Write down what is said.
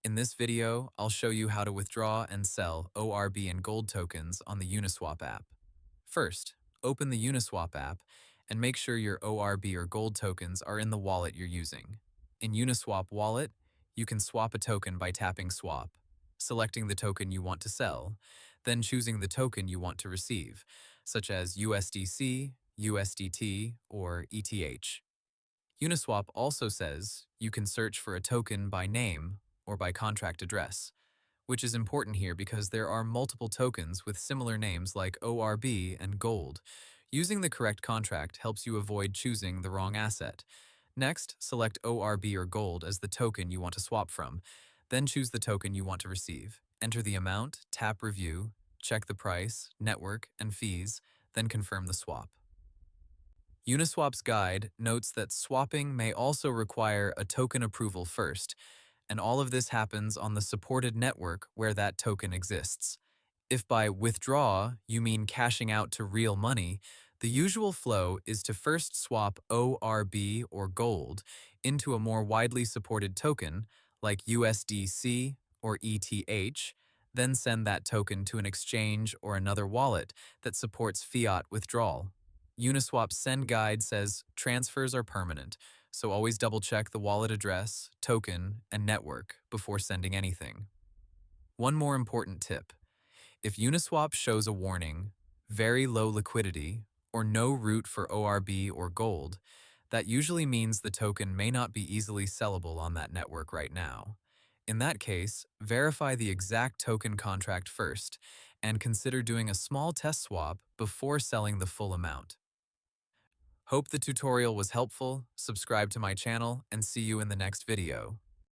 In this video, I'll show you how to withdraw and sell ORB and GOLD tokens on the Uniswap app. First, open the Uniswap app and make sure your ORB or GOLD tokens are in the wallet you're using. In Uniswap Wallet, you can swap a token by tapping Swap, selecting the token you want to sell, then choosing the token you want to receive, such as USDC, USDT, or ETH. Uniswap also says you can search for a token by name or by contract address, which is important here because there are multiple tokens with similar names like ORB and GOLD. Using the correct contract helps you avoid choosing the wrong asset. Next, select ORB or GOLD as the token you want to swap from. Then choose the token you want to receive. Enter the amount, tap Review, check the price, network, and fees, then confirm the swap. Uniswap's guide notes that swapping may also require a token approval first, and all of this happens on the supported network where that token exists. If by withdraw you mean cashing out to real money, the usual flow is to first swap ORB or GOLD into a more widely supported token like USDC or ETH, then send that token to an exchange or another wallet that supports fiat withdrawal. Uniswap's send guide says transfers are permanent, so always double-check the wallet address, token, and network before sending anything. One more important tip. If Uniswap shows a warning, very low liquidity, or no route for ORB or GOLD, that usually means the token may not be easily sellable on that network right now. In that case, verify the exact token contract first, and consider doing a small test swap before selling the full amount. Hope the tutorial was helpful, subscribe to my channel, and see you in the next video.